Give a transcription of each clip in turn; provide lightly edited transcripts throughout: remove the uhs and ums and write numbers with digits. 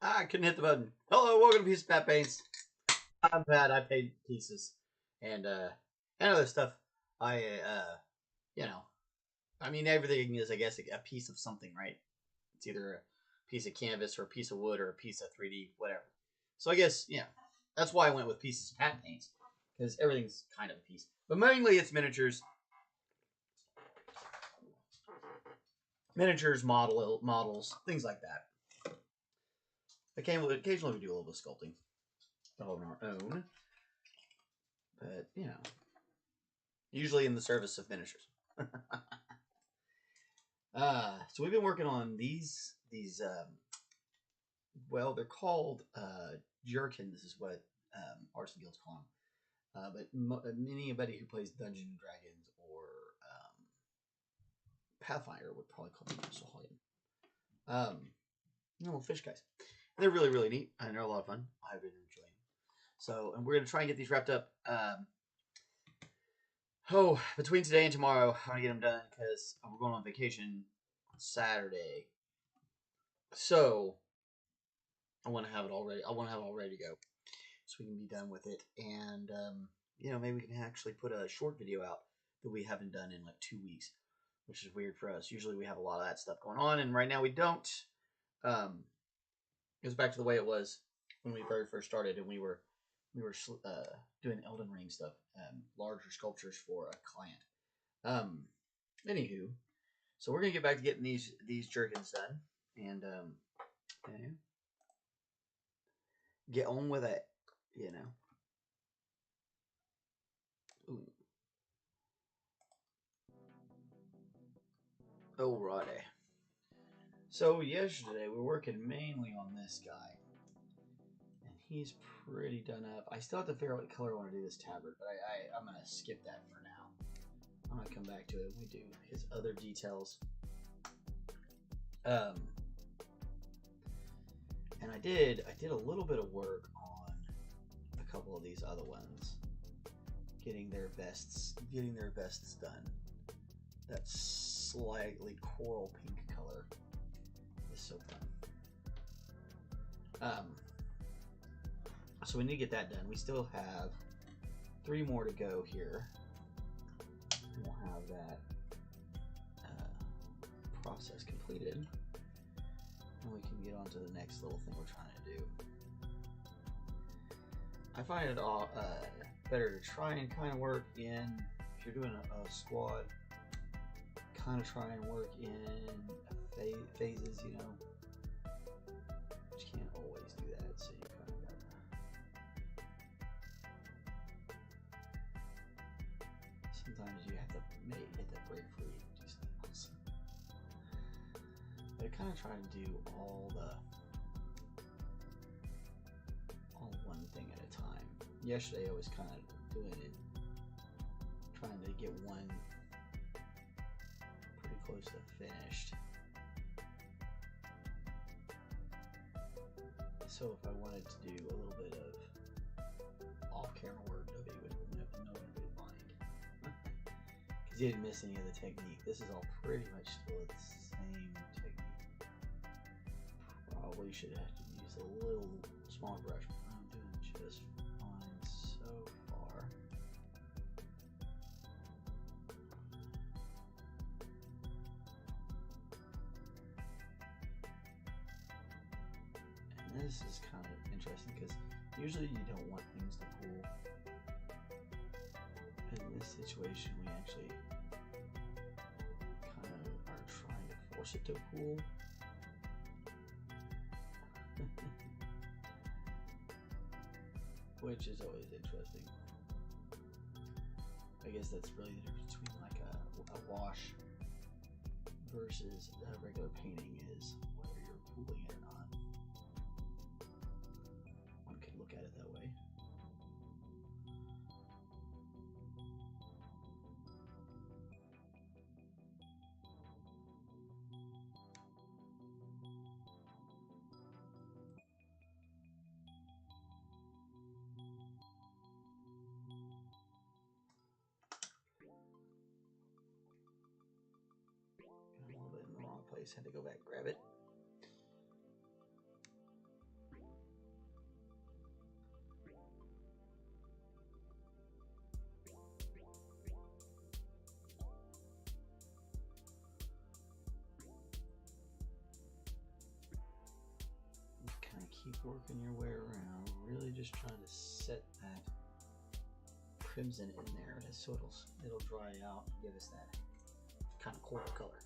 I couldn't hit the button. Hello, welcome to Piece of Pat Paints. I'm Pat. I paint pieces and other stuff. You know, I mean everything is, I guess, a piece of something, right? It's either a piece of canvas or a piece of wood or a piece of 3D, whatever. So I guess that's why I went with Pieces of Pat Paints, because everything's kind of a piece, but mainly it's miniatures, models, things like that. Occasionally we do a little bit of sculpting on our own, but usually in the service of miniatures. So we've been working on these well, they're called Jurakins, is what arts and guilds call them. But anybody who plays Dungeons and Dragons or Pathfinder would probably call them Solhagen. Little fish guys. They're really, really neat. And they're a lot of fun. I've been enjoying them. So, and we're going to try and get these wrapped up. Between today and tomorrow, I want to get them done because we're going on vacation on Saturday. So, I want to have it all ready. I want to have it all ready to go so we can be done with it. And, maybe we can actually put a short video out that we haven't done in like 2 weeks, which is weird for us. Usually we have a lot of that stuff going on, and right now we don't. It goes back to the way it was when we very first started, and we were doing Elden Ring stuff, larger sculptures for a client. Anywho, so we're gonna get back to getting these Jurakins done, and get on with it, Ooh. Alrighty. So yesterday we were working mainly on this guy, and he's pretty done up. I still have to figure out what color I want to do this tabard, but I'm gonna skip that for now. I'm gonna come back to it when we do his other details. And I did a little bit of work on a couple of these other ones, getting their vests done. That slightly coral pink color. So fun. So we need to get that done. We still have 3 more to go here. And we'll have that process completed, and we can get on to the next little thing we're trying to do. I find it all better to try and kind of work in, if you're doing a squad, kind of try and work in phases, you can't always do that, so you kind of gotta. Sometimes you have to hit that break free and do something else. But I kind of try to do all one thing at a time. Yesterday I was kind of doing it, trying to get one pretty close to finished. So if I wanted to do a little bit of off-camera work, nobody would mind. Because you didn't miss any of the technique. This is all pretty much still the same technique. Probably should have to use a little smaller brush, but I'm doing just fine so far. This is kind of interesting because usually you don't want things to pull this situation, we actually kind of are trying to force it to pool. Which is always interesting. I guess that's really the difference between like a wash versus a regular painting, is whether you're pooling it or not. One could look at it that way. Place, had to go back and grab it. Just kind of keep working your way around, really just trying to set that crimson in there so it'll dry out and give us that kind of coral color.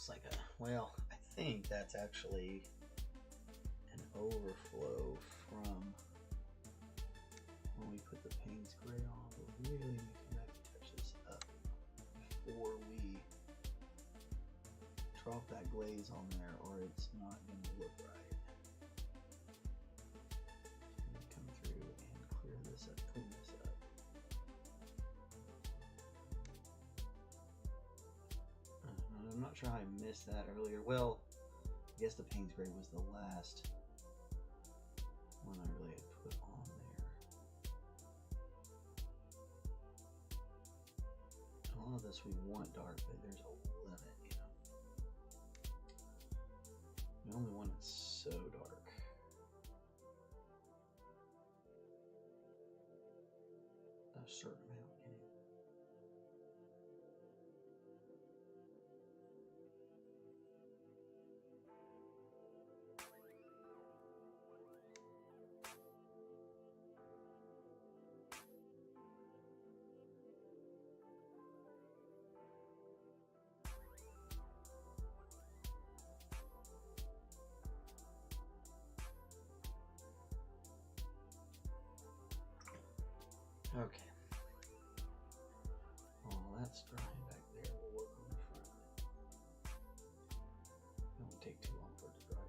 Like a, well, I think that's actually an overflow from when we put the Payne's gray on. But we really need to come back and touch this up before we drop that glaze on there, or it's not going to look right. Come through and clear this up, clean this up. I'm not sure how I missed that earlier. Well, I guess the Payne's gray was the last one I really had put on there. A lot of this we want dark, but there's a limit, you know. We only want it so dark. A certain amount in it. Okay. Well, that's drying back there. We'll work on the front of it. It won't take too long for it to dry up.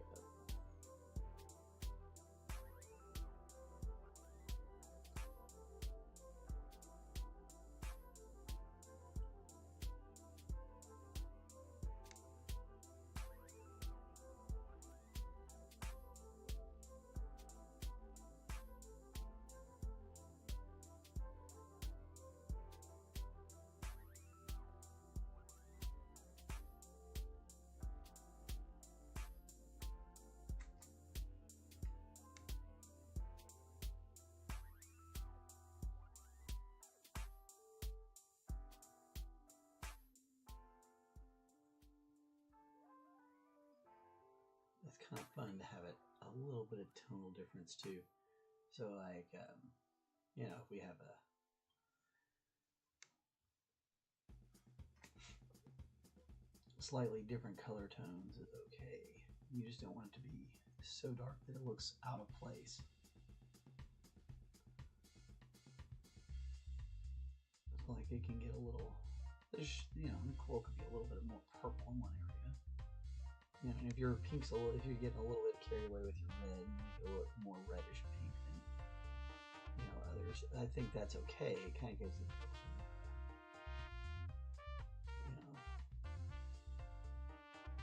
It's kind of fun to have it a little bit of tonal difference too. So like, you know, if we have a slightly different color tones is okay. You just don't want it to be so dark that it looks out of place. So like it can get a little, you know, the coral could be a little bit more purple in one area. You know, and if your pink's if you're getting a little bit carried away with your red, you make it a little more reddish pink than, you know, others. I think that's okay. It kind of gives it, you know,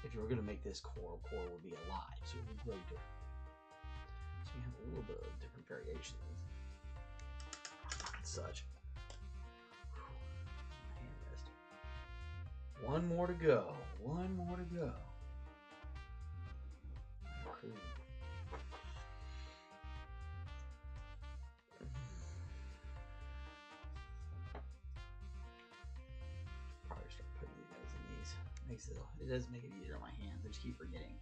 kitchen. We're gonna make this core. Core will be alive, so it will grow different. So we have a little bit of different variations and such. Hand rest. One more to go. One more to go. Probably start putting you guys in these. It does make it easier on my hands. I just keep forgetting.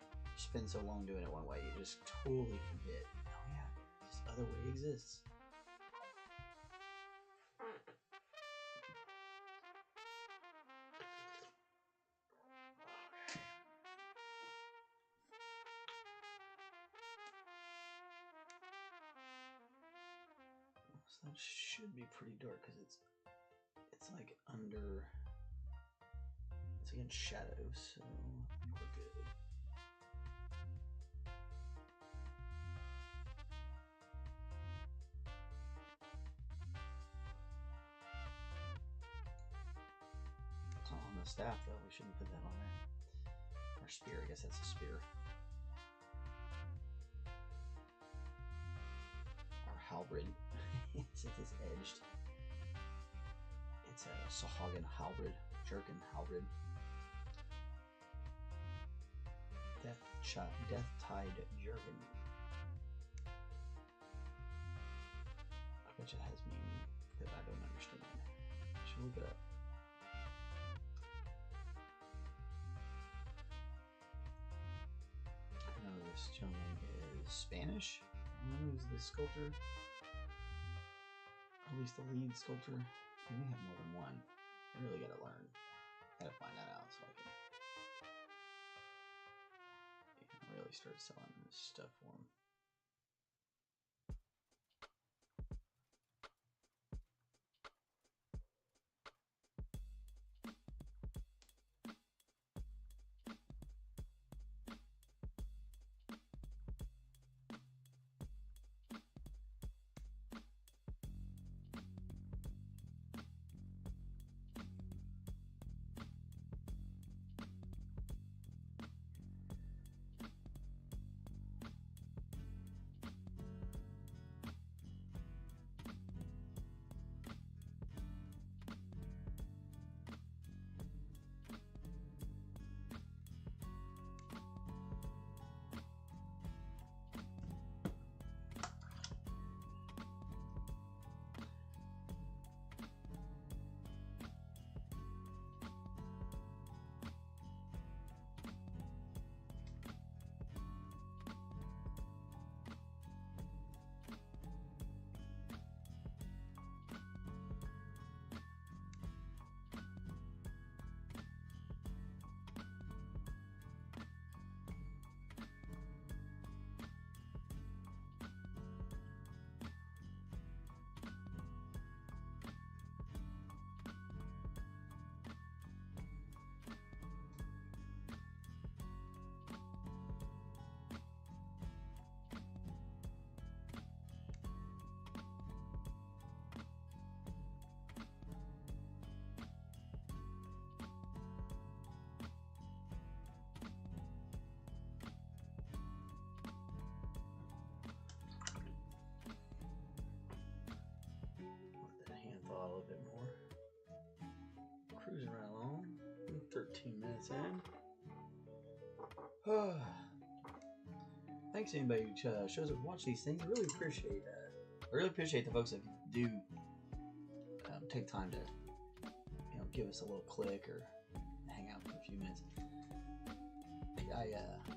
You spend so long doing it one way, you just totally forget. Oh yeah, this other way exists. So that should be pretty dark because it's like under. It's against shadows, so I think we're good. It's not on the staff though. We shouldn't put that on there. Or spear. I guess that's a spear. Or halberd. Since it's edged. It's a Sahagin halberd. Jurakin halberd. Death-tide Jurakin. I bet you it has meaning that I don't understand. I should look it up. I know this gentleman is Spanish. I don't know who's the sculptor. Or at least the lead sculptor. We may have more than one. I really gotta learn. Gotta find that out so I can really start selling this stuff for them. A little bit more. Cruising right along. 13 minutes in. Thanks to anybody who shows up to watch these things. I really appreciate that. I really appreciate the folks that do take time to, give us a little click or hang out for a few minutes.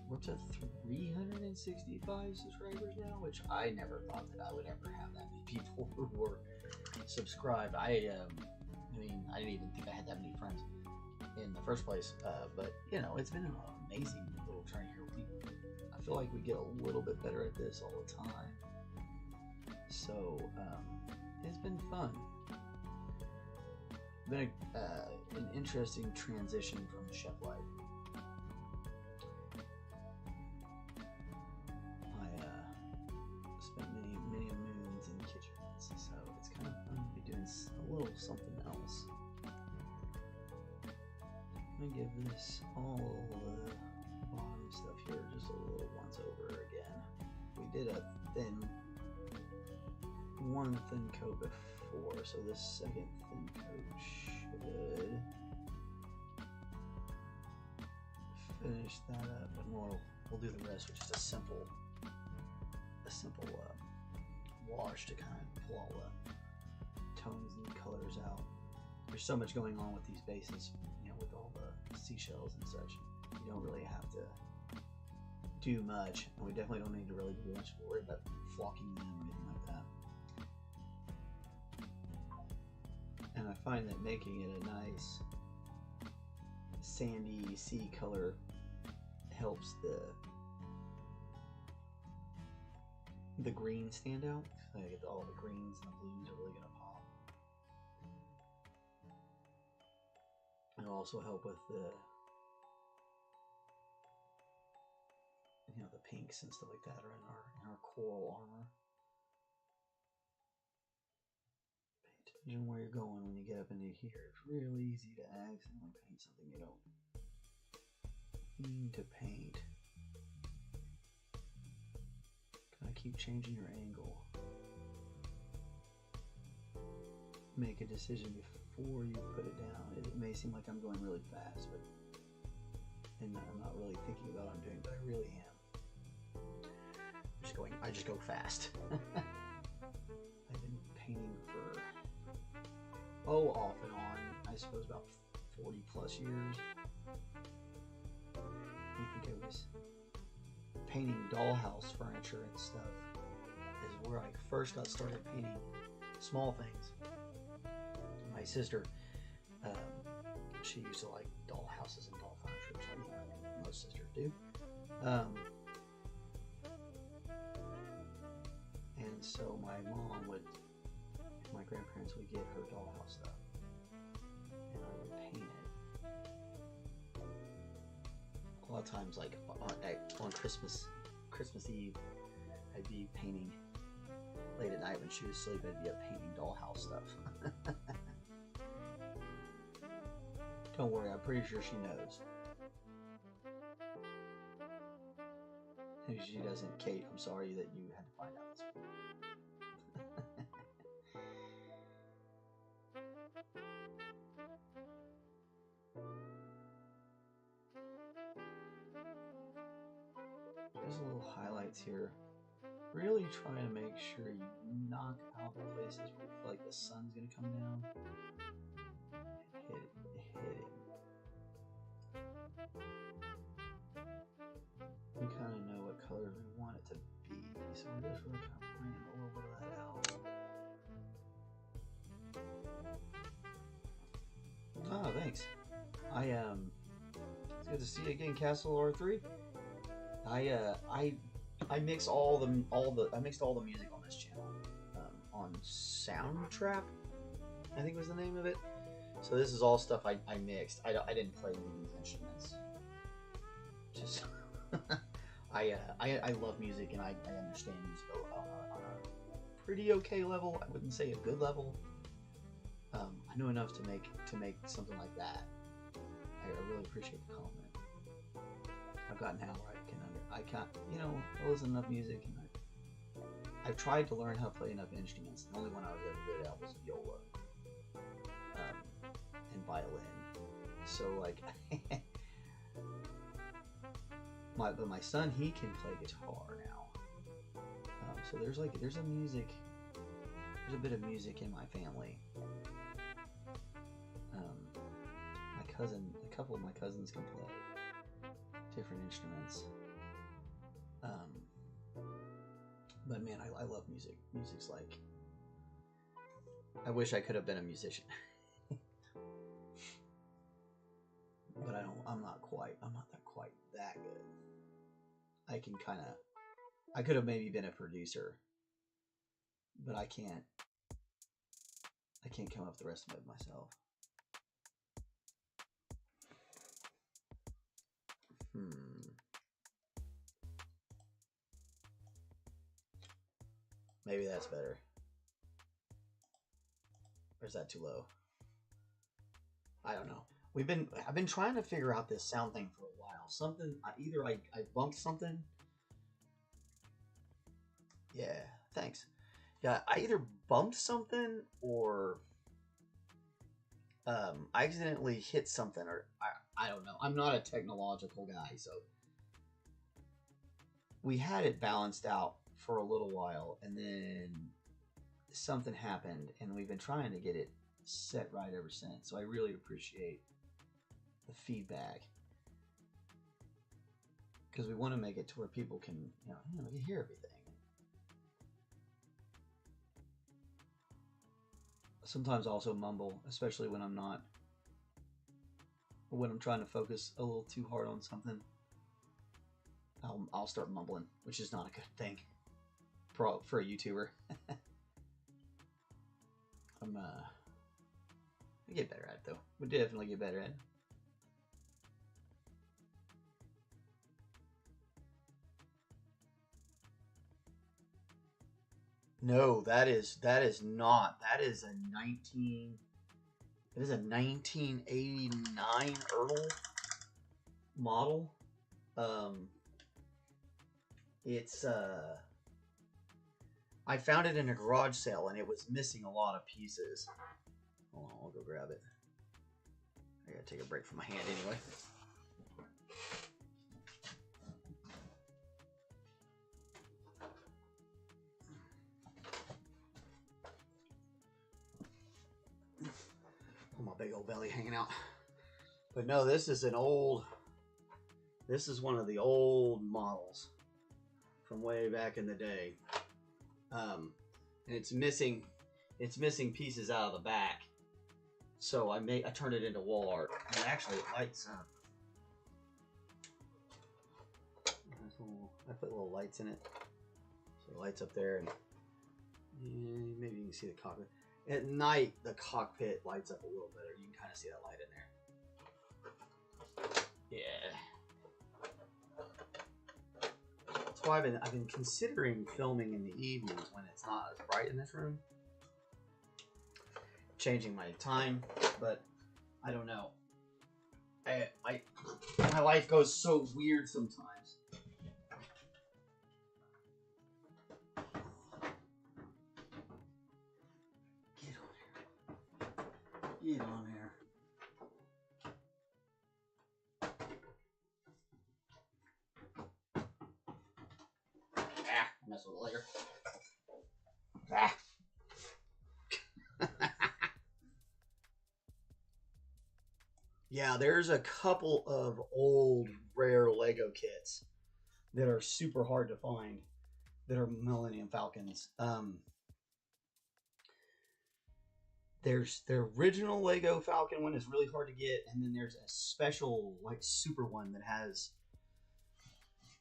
We're up to 365 subscribers now, which I never thought that I would ever have that many people who were subscribed. I didn't even think I had that many friends in the first place. But it's been an amazing little journey here. I feel like we get a little bit better at this all the time. So it's been fun. Been an interesting transition from the chef life. Something else. I'm gonna give this all the bottom stuff here just a little once over again. We did one thin coat before, so this second thin coat should finish that up, and we'll do the rest with just a simple wash to kind of pull all the tones and colors out. There's so much going on with these bases, you know, with all the seashells and such. You don't really have to do much, and we definitely don't need to really do much worry about flocking them or anything like that. And I find that making it a nice sandy sea color helps the green stand out. I get all the greens and the blues are really gonna pop. It'll also help with the pinks and stuff like that are in our coral armor. Pay attention where you're going when you get up into here. It's real easy to accidentally paint something you don't mean to paint. Gotta keep changing your angle. Make a decision before you put it down. It may seem like I'm going really fast, but I'm not really thinking about what I'm doing, but I really am. I just go fast. I've been painting for off and on, I suppose about 40 plus years. I think I was painting dollhouse furniture and stuff is where I first got started painting small things. My sister, she used to like dollhouses and doll furniture, so most sisters do. And so my mom would, my grandparents would get her dollhouse stuff, and I would paint it. A lot of times, like on Christmas Eve, I'd be painting late at night when she was asleep. I'd be up painting dollhouse stuff. Don't worry, I'm pretty sure she knows. If she doesn't, Kate, I'm sorry that you had to find out this morning. Just little highlights here. Really try to make sure you knock out the places where you feel like the sun's going to come down. Hit it. We kind of know what colors we want it to be, so we're just really kind of bringing a little bit of that out. Oh, thanks. It's good to see you again, Castle R3. I mix all the music on this channel on SoundTrap, I think was the name of it. So this is all stuff I mixed. I didn't play any of these instruments. Just I love music, and I understand music on a pretty okay level. I wouldn't say a good level. I know enough to make something like that. I really appreciate the compliment. I've gotten now where I listen to enough music, and I've tried to learn how to play enough instruments. The only one I was ever good at was viola and violin. So like, but my son, he can play guitar now. So there's a bit of music in my family. A couple of my cousins can play different instruments. But man, I love music. Music's like, I wish I could have been a musician. But I'm not quite that good. I could have maybe been a producer, but I can't come up with the rest of it myself. Maybe that's better. Or is that too low? I don't know. I've been trying to figure out this sound thing for a while. Something either I bumped something. Yeah, thanks. Yeah, I either bumped something or I accidentally hit something, or I don't know. I'm not a technological guy, so we had it balanced out for a little while, and then something happened, and we've been trying to get it set right ever since. So I really appreciate the feedback, because we want to make it to where people can, hear everything. Sometimes I also mumble, especially when I'm trying to focus a little too hard on something. I'll start mumbling, which is not a good thing for a YouTuber. I get better at it though. We definitely get better at it. No, that is not. That is a 1989 Earl model. It's I found it in a garage sale and it was missing a lot of pieces. Hold on, I'll go grab it. I gotta take a break from my hand anyway. My big old belly hanging out. But no, this is one of the old models from way back in the day. And it's missing pieces out of the back. So I turned it into wall art. And actually it lights up. I put little lights in it. So it lights up there, and maybe you can see the cockpit. At night, the cockpit lights up a little better. You can kind of see that light in there. Yeah. That's why I've been considering filming in the evenings when it's not as bright in this room. Changing my time, but I don't know. My life goes so weird sometimes. Get on here. Mess with it later. Yeah, there's a couple of old rare Lego kits that are super hard to find that are Millennium Falcons. There's the original Lego Falcon one is really hard to get, and then there's a special super one that has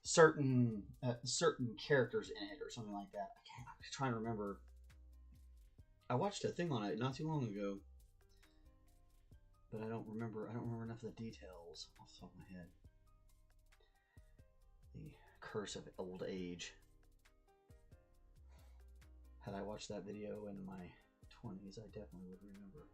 certain characters in it or something like that. I'm trying to remember. I watched a thing on it not too long ago, but I don't remember enough of the details off the top of my head. The curse of old age. Had I watched that video in my 20s, I definitely would remember.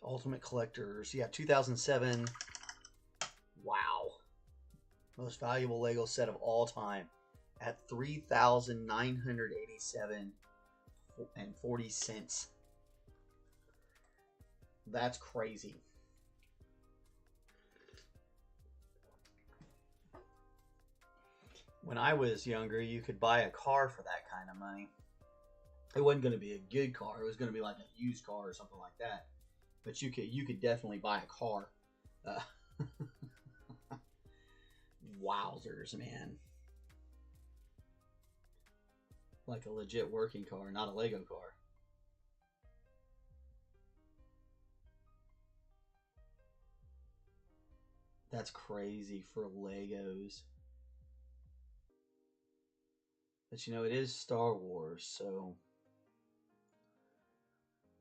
Ultimate Collectors. Yeah, 2007. Wow. Most valuable Lego set of all time at $3,987.40. That's crazy. When I was younger, you could buy a car for that kind of money. It wasn't going to be a good car. It was going to be like a used car or something like that. But you could definitely buy a car. Wowzers, man. Like a legit working car, not a Lego car. That's crazy for Legos. But you know, it is Star Wars, so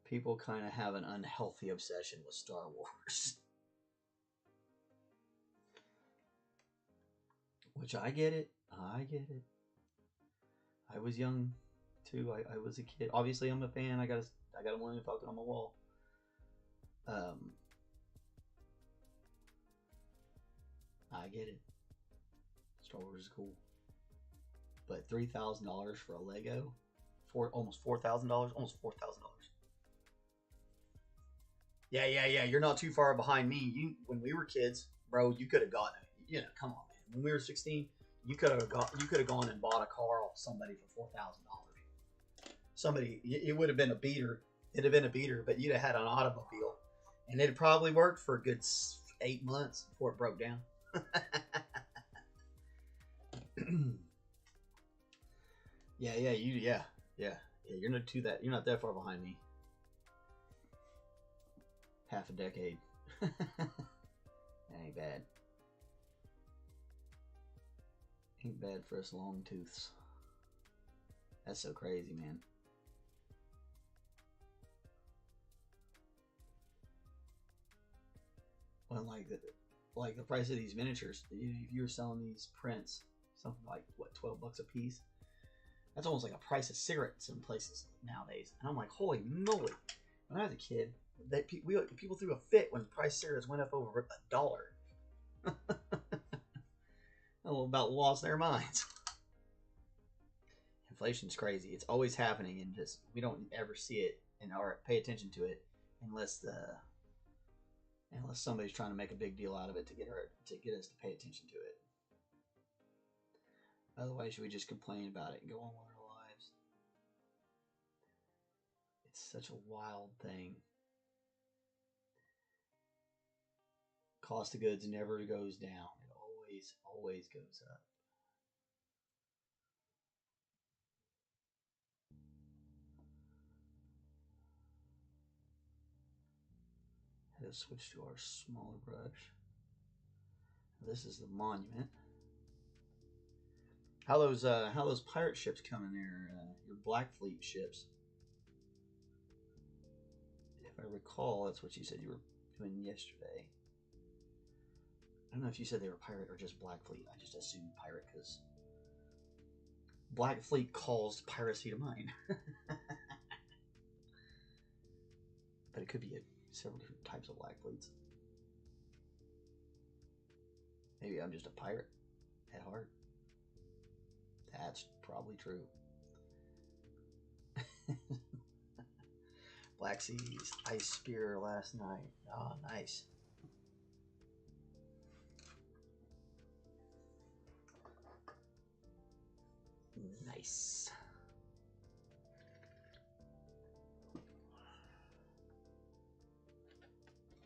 people kind of have an unhealthy obsession with Star Wars. Which I get it. I get it. I was young too. I was a kid. Obviously, I'm a fan. I got a Millennium Falcon on my wall. I get it. Star Wars is cool. But $3,000 for a Lego, almost $4,000, almost $4,000. Yeah. You're not too far behind me. When we were kids, bro, you could have gotten it. You know, come on, man. When we were 16, you could have gone and bought a car off somebody for $4,000. Somebody, it would have been a beater. It'd have been a beater, but you'd have had an automobile, and it probably worked for a good 8 months before it broke down. Yeah. You're not that far behind me. Half a decade. That ain't bad. Ain't bad for us long tooths. That's so crazy, man. Well, like the price of these miniatures, if you were selling these prints, something like what, $12 a piece, that's almost like a price of cigarettes in places nowadays. And I'm like, holy moly! When I was a kid, people threw a fit when the price of cigarettes went up over $1. About lost their minds. Inflation's crazy. It's always happening, and just we don't ever see it or pay attention to it unless somebody's trying to make a big deal out of it to get us to pay attention to it. Otherwise, we just complain about it and go on with our lives. It's such a wild thing. Cost of goods never goes down. It always goes up. Had to switch to our smaller brush. This is the monument. How those pirate ships coming there? Your Black Fleet ships. If I recall, that's what you said you were doing yesterday. I don't know if you said they were pirate or just Black Fleet. I just assumed pirate because Black Fleet caused piracy to mine. But it could be several different types of Black Fleets. Maybe I'm just a pirate at heart. That's probably true. Black Seas Ice Spear last night. Oh, nice. Nice.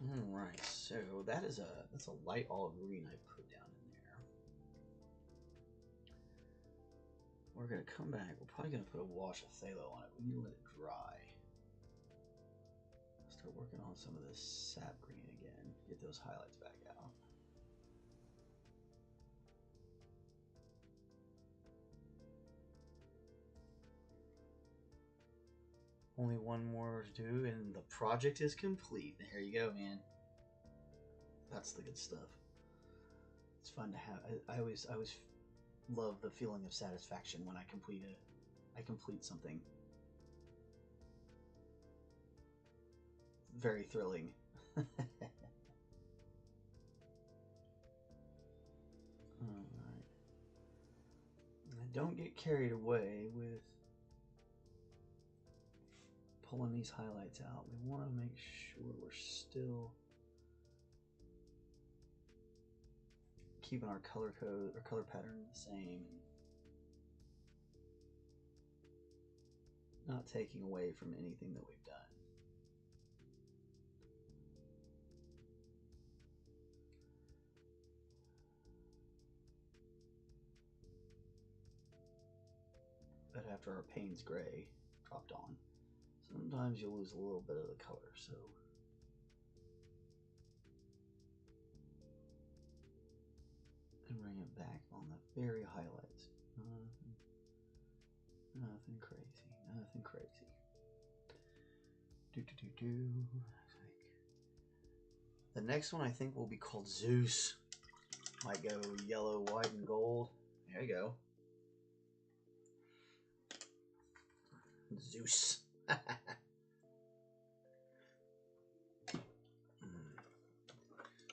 All right, so that's a light olive green I put down in there. We're gonna come back. We're probably gonna put a wash of phthalo on it. We need to let it dry. Start working on some of this sap green again. Get those highlights back out. Only one more to do, and the project is complete. There you go, man. That's the good stuff. It's fun to have. I always love the feeling of satisfaction when I complete something. Very thrilling. All right. Don't get carried away with pulling these highlights out. We want to make sure we're still keeping our color code or color pattern the same, not taking away from anything that we've done. But after our Payne's gray dropped on, sometimes you'll lose a little bit of the color, so and bring it back on the very highlights. Nothing crazy. Nothing crazy. The next one I think will be called Zeus. Might go yellow, white, and gold. There you go. Zeus.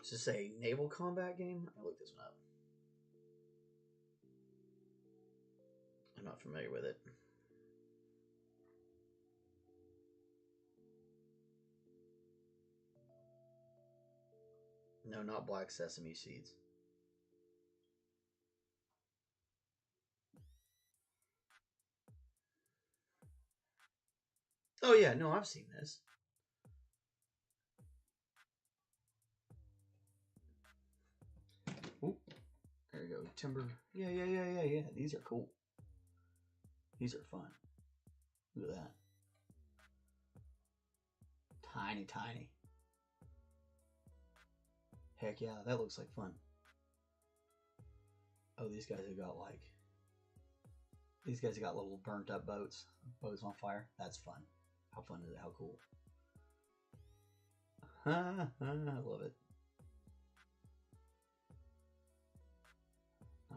Is this a naval combat game? I'll look this one up. I'm not familiar with it. No, not black sesame seeds. Oh yeah, no, I've seen this. Ooh, there you go. Timber. Yeah. These are cool. These are fun. Look at that. Tiny, tiny. Heck yeah, that looks like fun. Oh, these guys have got like... These guys have got little burnt up boats. Boats on fire. That's fun. How fun is it? How cool. I love it.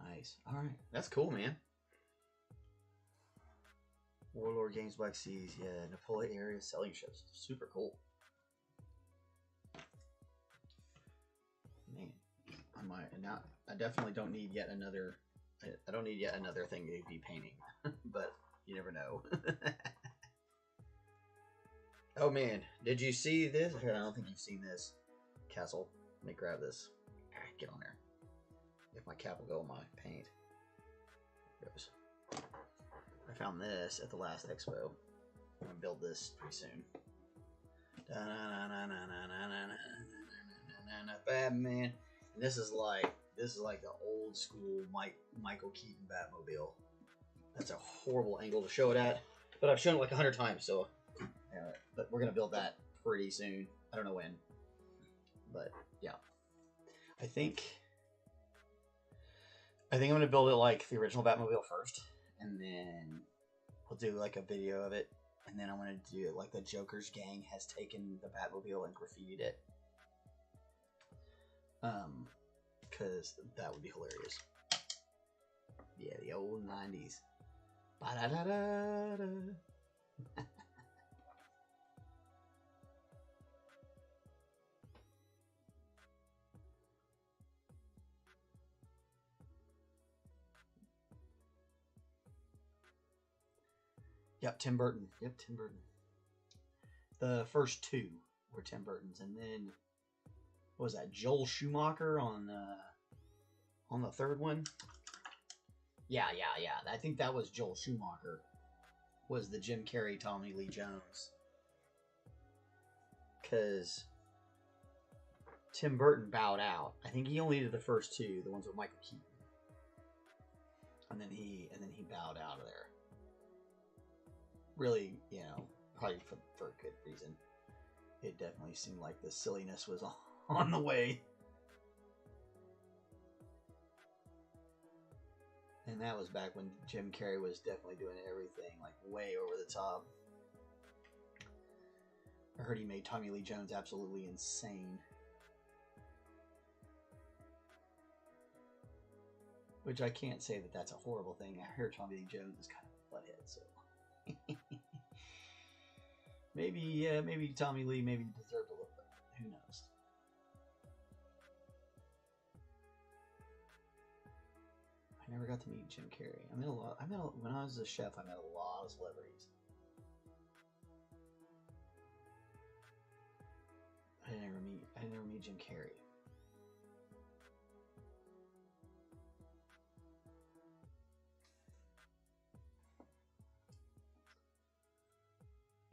Nice. Alright. That's cool, man. Warlord Games Black Seas. Yeah, Napoleon area selling ships. Super cool. Man. I definitely don't need yet another... I don't need yet another thing to be painting. But you never know. Oh man, did you see this? I don't think you've seen this. Castle. Let me grab this. Get on there. If my cap will go on my paint. There it goes. I found this at the last expo. I'm gonna build this pretty soon. Batman. And this is like the old school Michael Keaton Batmobile. That's a horrible angle to show it at, but I've shown it like 100 times, so. But we're gonna build that pretty soon. I don't know when, but yeah. I think I'm gonna build it like the original Batmobile first, and then we'll do like a video of it, and then I want to do it like the Joker's gang has taken the Batmobile and graffitied it. Because that would be hilarious. Yeah, the old 90s. Ba-da-da-da-da. Yep, Tim Burton. Yep, Tim Burton. The first two were Tim Burton's, and then what was that? Joel Schumacher on the third one. Yeah. I think that was Joel Schumacher. Was the Jim Carrey, Tommy Lee Jones? Because Tim Burton bowed out. I think he only did the first two, the ones with Michael Keaton, and then he bowed out of there. Really, probably for a good reason. It definitely seemed like the silliness was on the way. And that was back when Jim Carrey was definitely doing everything like way over the top. I heard he made Tommy Lee Jones absolutely insane. Which I can't say that that's a horrible thing. I heard Tommy Lee Jones is kind of a butthead, so... maybe Tommy Lee maybe deserved a little bit. Who knows? I never got to meet Jim Carrey. When I was a chef, I met a lot of celebrities. I didn't ever meet Jim Carrey.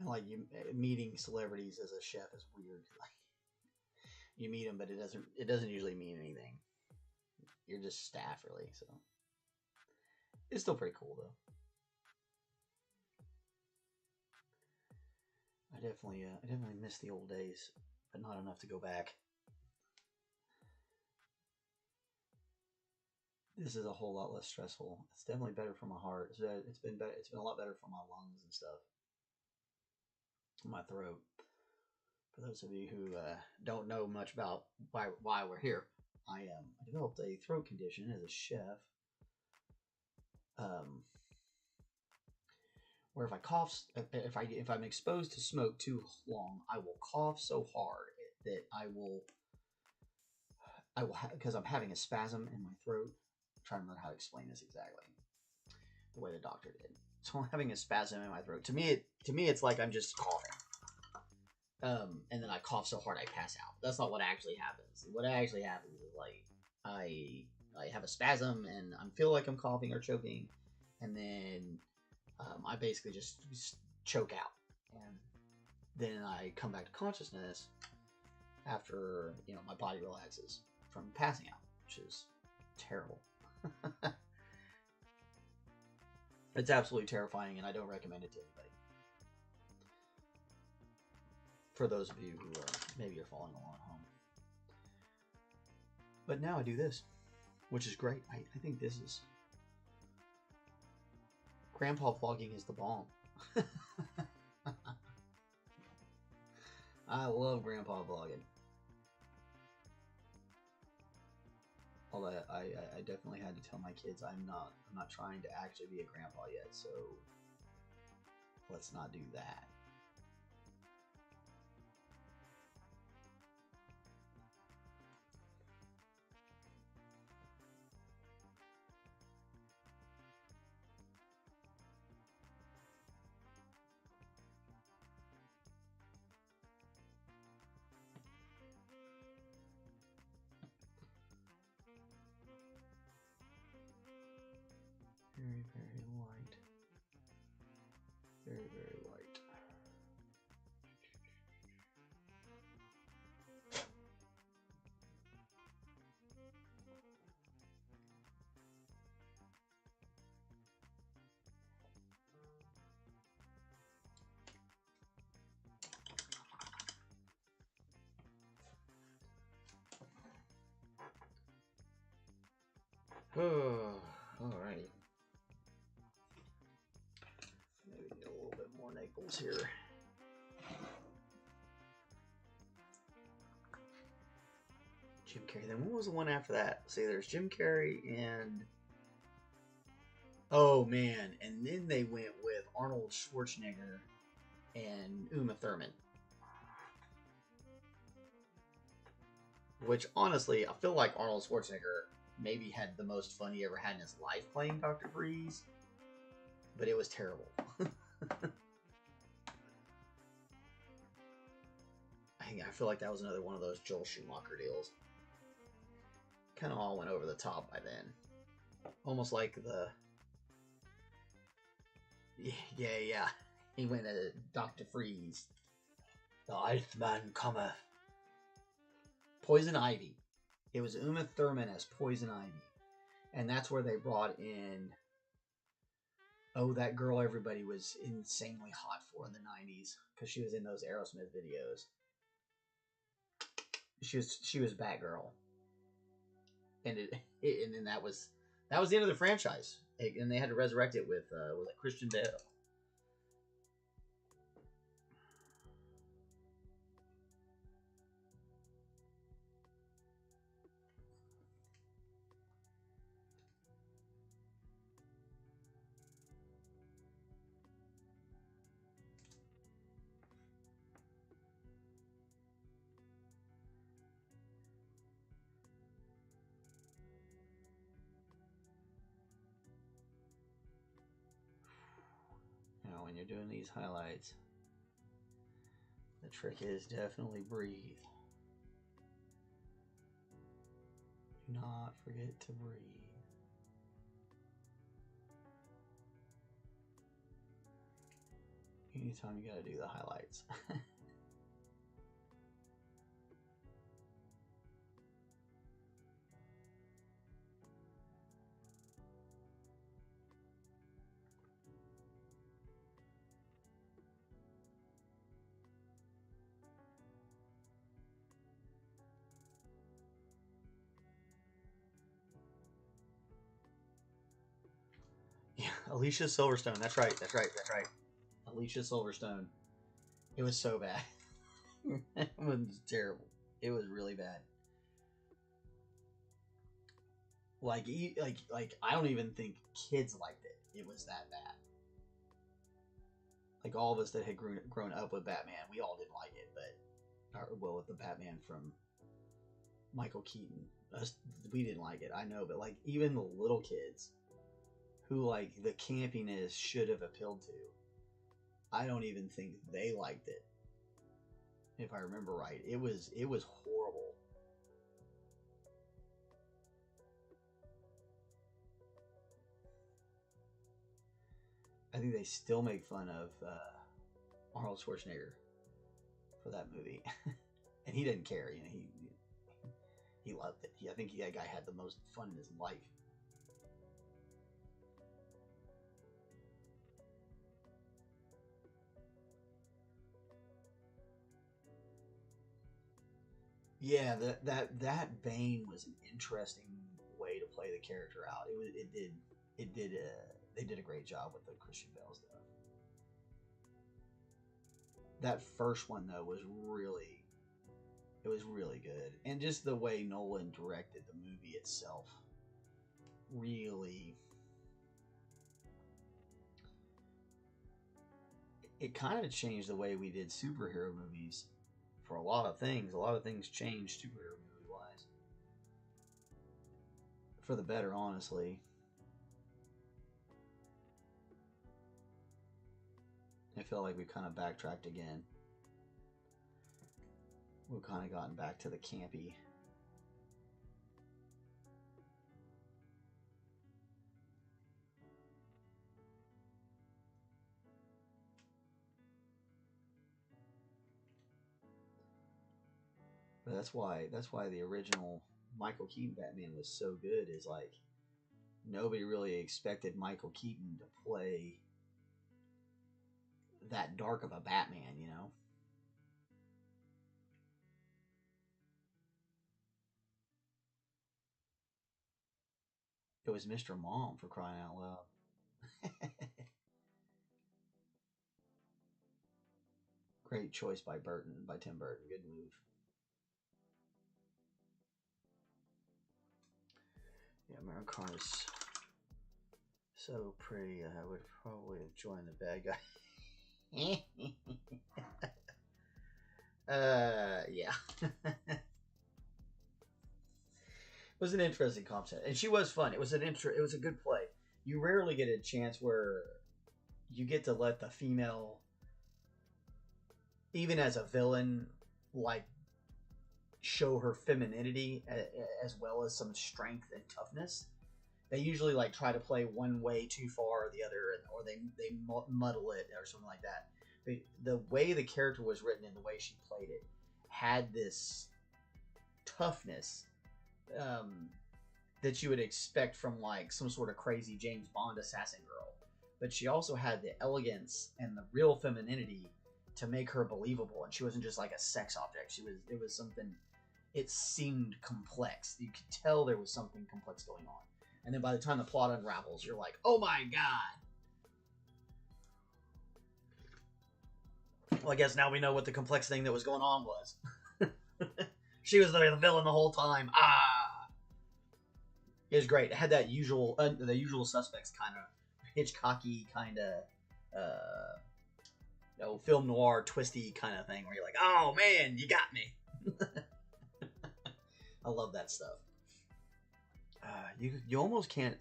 And like meeting celebrities as a chef is weird. Like you meet them, but it doesn't usually mean anything. You're just staff, really. So it's still pretty cool, though. I definitely miss the old days, but not enough to go back. This is a whole lot less stressful. It's definitely better for my heart. It's been better. It's been a lot better for my lungs and stuff. My throat. For those of you who don't know much about why we're here, I developed a throat condition as a chef, where if I cough, if I'm exposed to smoke too long, I will cough so hard that I will because I'm having a spasm in my throat. I'm trying to remember how to explain this exactly, the way the doctor did. So I'm having a spasm in my throat. To me, it's like I'm just coughing. And then I cough so hard I pass out. That's not what actually happens. What actually happens is like I have a spasm and I feel like I'm coughing or choking, and then I basically just choke out, and then I come back to consciousness after my body relaxes from passing out, which is terrible. It's absolutely terrifying, and I don't recommend it to anybody. For those of you who maybe are following along at home. But now I do this, which is great. I think this is... Grandpa vlogging is the bomb. I love grandpa vlogging. Although I definitely had to tell my kids I'm not trying to actually be a grandpa yet, so let's not do that. Very, very light. Very, very light. Oh, alrighty. Maybe get a little bit more Naples here. Jim Carrey. Then what was the one after that? See, there's Jim Carrey and... Oh, man. And then they went with Arnold Schwarzenegger and Uma Thurman. Which, honestly, I feel like Arnold Schwarzenegger maybe had the most fun he ever had in his life playing Dr. Freeze. But it was terrible. I feel like that was another one of those Joel Schumacher deals. Kind of all went over the top by then. Almost like the... Yeah. He went to Dr. Freeze. The Iceman cometh. Poison Ivy. It was Uma Thurman as Poison Ivy. And that's where they brought in... Oh, that girl everybody was insanely hot for in the 90s. Because she was in those Aerosmith videos. She was Batgirl. And then that was the end of the franchise. And they had to resurrect it with was it Christian Bale? When you're doing these highlights, the trick is definitely breathe. Do not forget to breathe. Anytime you gotta do the highlights. Yeah, Alicia Silverstone. That's right. Alicia Silverstone. It was so bad. It was terrible. It was really bad. Like I don't even think kids liked it. It was that bad. Like all of us that had grown up with Batman, we all didn't like it, but with the Batman from Michael Keaton, we didn't like it. I know, but like even the little kids who like the campiness should have appealed to, I don't even think they liked it. If I remember right, it was horrible. I think they still make fun of Arnold Schwarzenegger for that movie, and he didn't care. You know, he loved it. I think that guy had the most fun in his life. Yeah, that Bane was an interesting way to play the character out. They did a great job with the Christian Bale stuff. That first one though was really good, and just the way Nolan directed the movie itself really, it kind of changed the way we did superhero movies for a lot of things. A lot of things changed superhero movie wise for the better, honestly. I feel like we've kind of backtracked again. We've kind of gotten back to the campy. But that's why the original Michael Keaton Batman was so good, is like nobody really expected Michael Keaton to play that dark of a Batman, you know? It was Mr. Mom, for crying out loud. Great choice by Tim Burton. Good move. Yeah, American is so pretty. I would probably have joined the bad guy. Yeah. It was an interesting concept, and she was fun. It was it was a good play. You rarely get a chance where you get to let the female, even as a villain, like show her femininity as well as some strength and toughness. They usually like try to play one way too far or the other, or they muddle it or something like that. But the way the character was written and the way she played it had this toughness that you would expect from like some sort of crazy James Bond assassin girl. But she also had the elegance and the real femininity to make her believable, and she wasn't just like a sex object. It was something. It seemed complex. You could tell there was something complex going on. And then by the time the plot unravels, you're like, oh my god. Well, I guess now we know what the complex thing that was going on was. She was the villain the whole time. It was great. It had that usual, the usual suspects kind of Hitchcocky kind of, film noir twisty kind of thing where you're like, oh man, you got me. I love that stuff. You almost can't.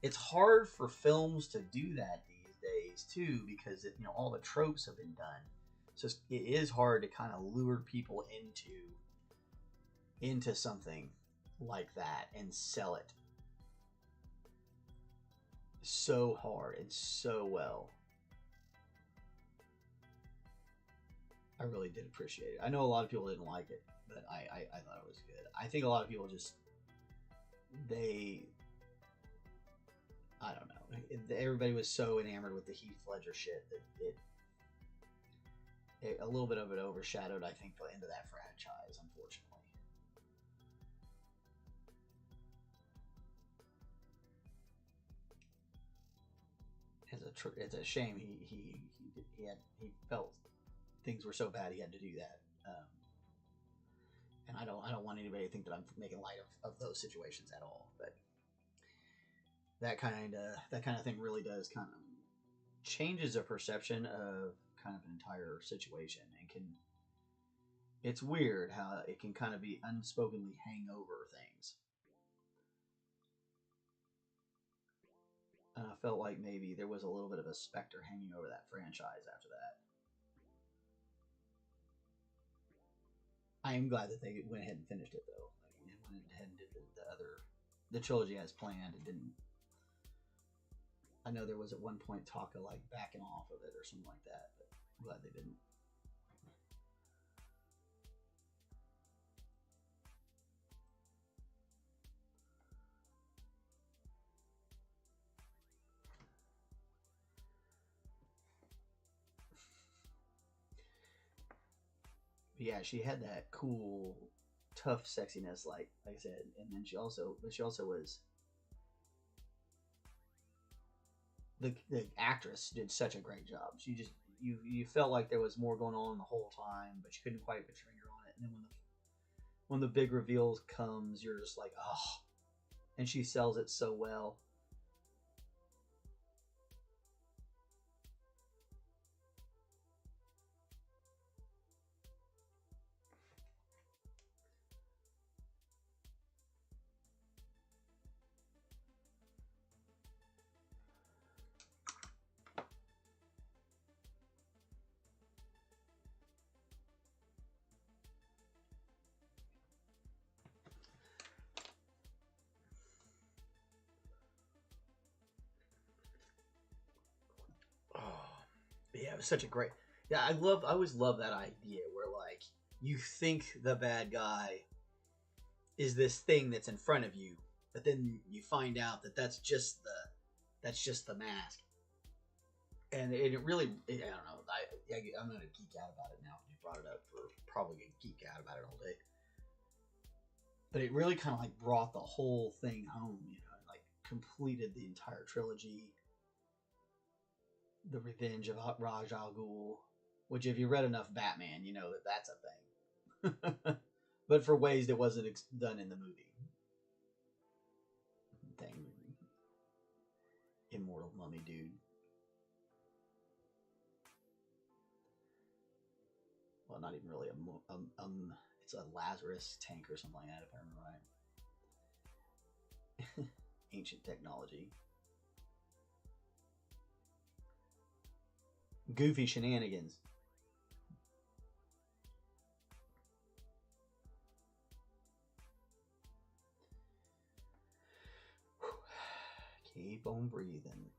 It's hard for films to do that these days too, because all the tropes have been done. So it is hard to kind of lure people into something like that and sell it so hard and so well. I really did appreciate it. I know a lot of people didn't like it, but I thought it was good. I think a lot of people just I don't know. Everybody was so enamored with the Heath Ledger shit that a little bit of it overshadowed, I think, the end of that franchise, unfortunately. It's a shame he felt things were so bad he had to do that. And I don't want anybody to think that I'm making light of those situations at all. But that kind of thing really does kind of changes a perception of kind of an entire situation, and can it's weird how it can kind of be unspokenly hang over things. And I felt like maybe there was a little bit of a specter hanging over that franchise after that. I am glad that they went ahead and finished it, though. Like, they went ahead and did the trilogy as planned. It didn't. I know there was at one point talk of like backing off of it or something like that, but I'm glad they didn't. But yeah, she had that cool, tough sexiness, like I said, and then she also was the actress did such a great job. She just you felt like there was more going on the whole time, but you couldn't quite put your finger on it. And then when the big reveals comes, you're just like, oh, and she sells it so well. Yeah, it was such a great. Yeah, I always love that idea where like you think the bad guy is this thing that's in front of you, but then you find out that that's just the mask, and it really I don't know. I'm gonna geek out about it now. You brought it up, for probably gonna geek out about it all day. But it really kind of like brought the whole thing home, like completed the entire trilogy. The Revenge of Raj Al Ghul, which if you read enough Batman, you know that that's a thing. But for ways that wasn't done in the movie. Thing. Immortal mummy dude. Well, not even really it's a Lazarus tank or something like that, if I remember right. Ancient technology. Goofy shenanigans. Keep on breathing.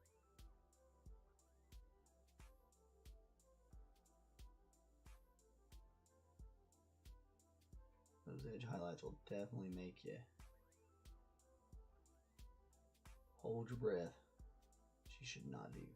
Those edge highlights will definitely make you hold your breath. Which you should not do.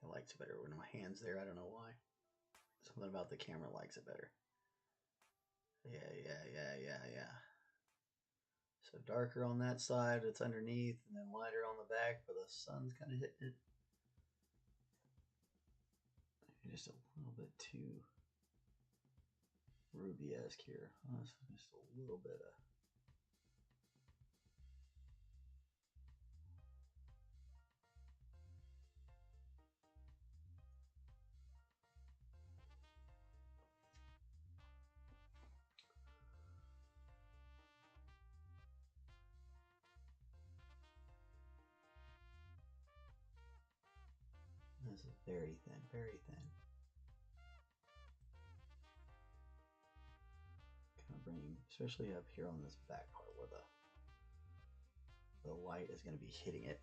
I likes it better when my hand's there. I don't know why. Something about the camera likes it better. Yeah. So darker on that side, it's underneath, and then lighter on the back, but the sun's kind of hitting it. Just a little bit too Ruby-esque here. Just a little bit of. This is very thin, very thin. Kind of bringing, especially up here on this back part where the light is going to be hitting it.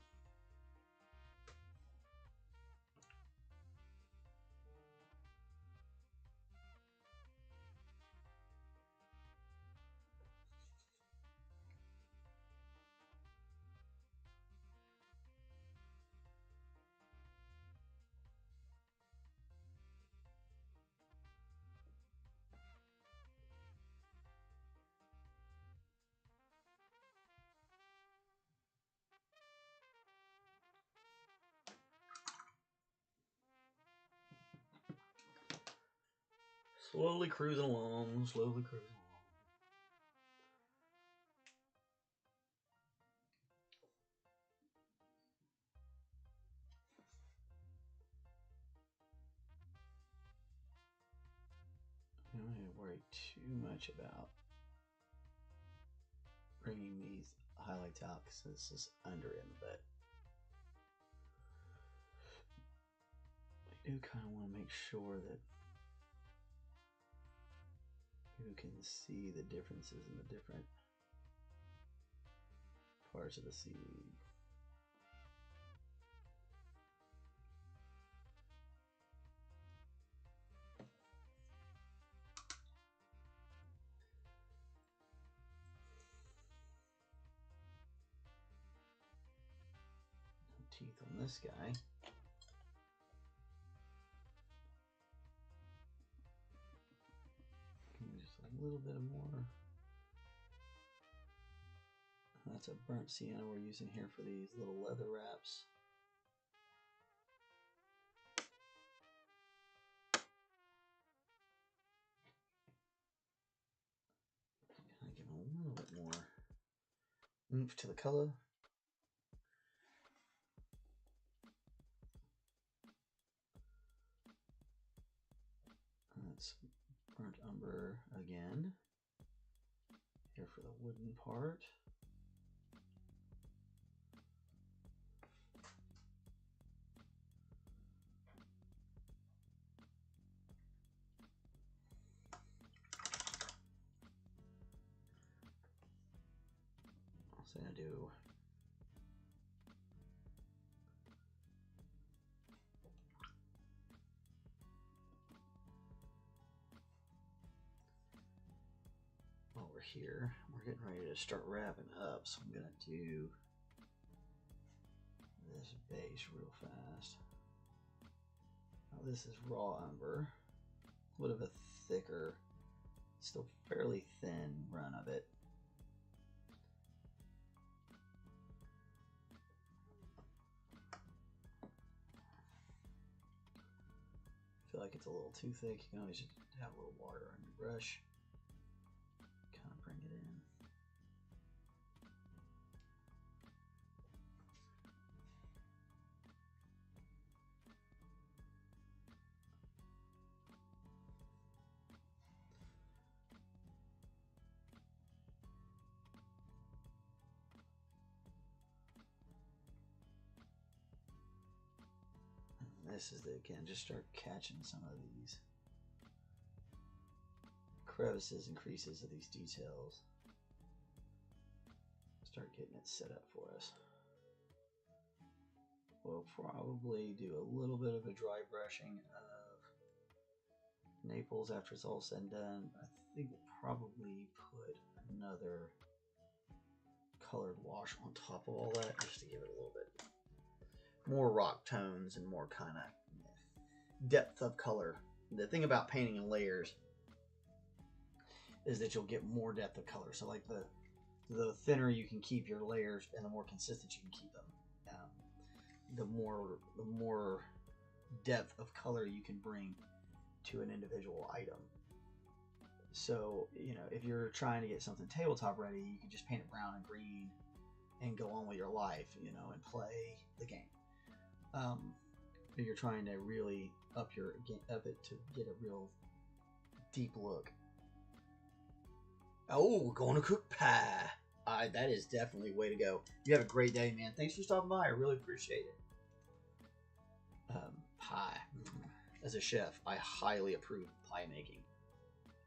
Slowly cruising along, slowly cruising along. I don't have to worry too much about bringing these highlights out because this is under him, but I do kind of want to make sure that you can see the differences in the different parts of the seed. No teeth on this guy. Just a little bit more. That's a burnt sienna we're using here for these little leather wraps. Kind of give them a little bit more oomph to the color. That's burnt umber again. Here for the wooden part. Also gonna do while we're here, we're getting ready to start wrapping up, so I'm gonna do this base real fast. Now this is raw umber, a little bit of a thicker, still fairly thin run of it. Feel like it's a little too thick, you can always just have a little water on your brush, kind of bring it in. This is the, again, just start catching some of these crevices and creases of these details. Start getting it set up for us. We'll probably do a little bit of a dry brushing of Naples after it's all said and done. I think we'll probably put another colored wash on top of all that just to give it a little bit more rock tones and more kind of depth of color. The thing about painting in layers is that you'll get more depth of color. So like the thinner you can keep your layers and the more consistent you can keep them, the more depth of color you can bring to an individual item. So, you know, if you're trying to get something tabletop ready, you can just paint it brown and green and go on with your life, you know, and play the game. If you're trying to really up it to get a real deep look. Oh, we're going to cook pie. That is definitely way to go. You have a great day, man. Thanks for stopping by. I really appreciate it. Pie. As a chef, I highly approve pie making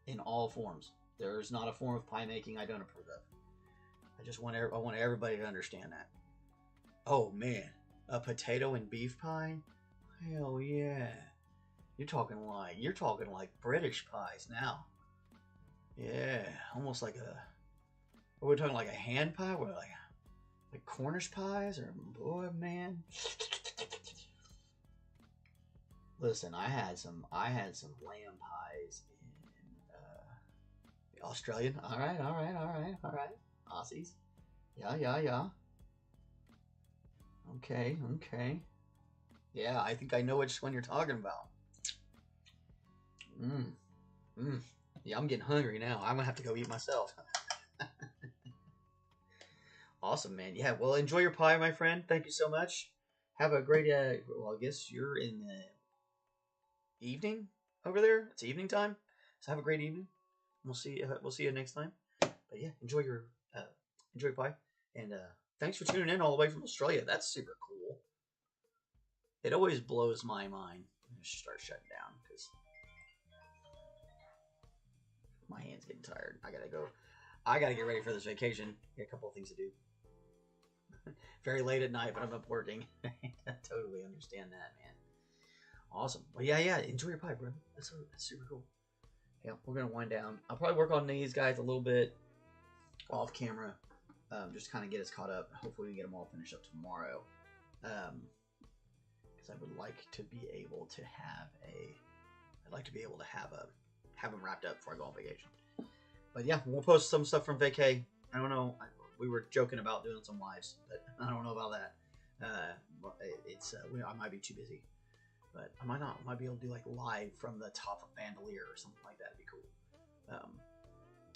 in all forms. There's not a form of pie making I don't approve of. I want everybody to understand that. Oh man, a potato and beef pie? Hell yeah. You're talking like British pies now. Yeah, almost like are we talking like a hand pie? What, like Cornish pies? Or boy, man. Listen, I had some lamb pies in Australian. All right. Aussies. Yeah. Okay. Yeah, I think I know which one you're talking about. Yeah, I'm getting hungry now. I'm gonna have to go eat myself. Awesome, man. Yeah, well, enjoy your pie, my friend. Thank you so much. Have a great. Well, I guess you're in the evening over there. It's evening time, so have a great evening. We'll see. We'll see you next time. But yeah, uh, enjoy your pie, and thanks for tuning in all the way from Australia. That's super cool. It always blows my mind. I'm gonna start shutting down because my hand's getting tired. I gotta go. I gotta get ready for this vacation. Got a couple of things to do. Very late at night, but I'm up working. I totally understand that, man. Awesome. Well, yeah, yeah. Enjoy your pie, bro. That's super cool. Yeah, we're gonna wind down. I'll probably work on these guys a little bit off camera, just kind of get us caught up. Hopefully, we get them all finished up tomorrow. Because I would like to be able to have a. I'd like to be able to have them wrapped up before I go on vacation. But yeah, we'll post some stuff from vacay. I don't know. We were joking about doing some lives, but I don't know about that. I might be too busy, but I might not. I might be able to do like live from the top of Bandolier or something like that. It'd be cool.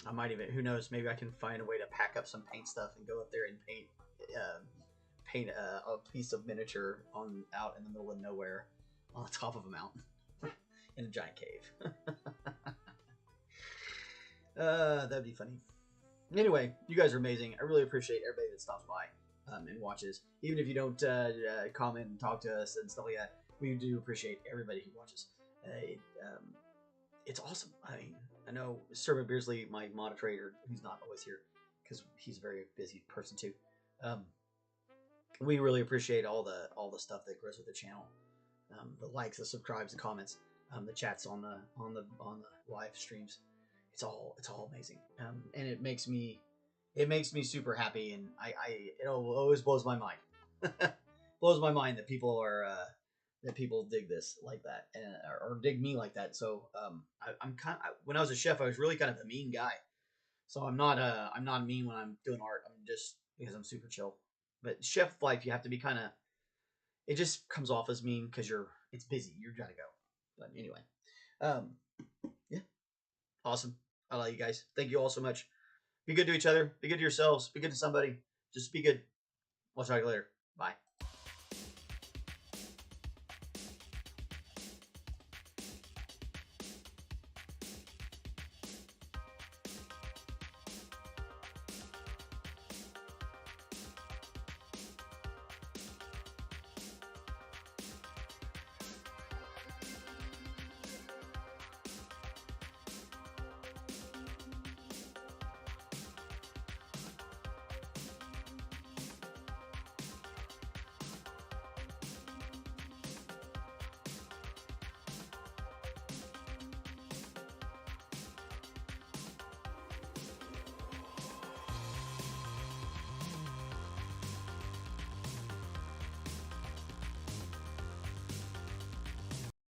I might even. Who knows? Maybe I can find a way to pack up some paint stuff and go up there and paint a piece of miniature out in the middle of nowhere on the top of a mountain in a giant cave. That'd be funny. Anyway, you guys are amazing. I really appreciate everybody that stops by and watches. Even if you don't comment and talk to us and stuff like that, we do appreciate everybody who watches. It's awesome. I mean, I know Sir McBeardsly, my moderator, who's not always here because he's a very busy person too. We really appreciate all the stuff that grows with the channel, the likes, the subscribes, the comments, the chats on the live streams. It's all amazing, and it makes me super happy, and it always blows my mind. Blows my mind that people are that people dig this like that, and or dig me like that. So I'm kind of, when I was a chef, I was really kind of a mean guy. So I'm not mean when I'm doing art. I'm just because I'm super chill. But chef life, you have to be kind of. It just comes off as mean because it's busy. You gotta go. But anyway, um, yeah, awesome. I love you guys. Thank you all so much. Be good to each other. Be good to yourselves. Be good to somebody. Just be good. We'll talk to you later. Bye.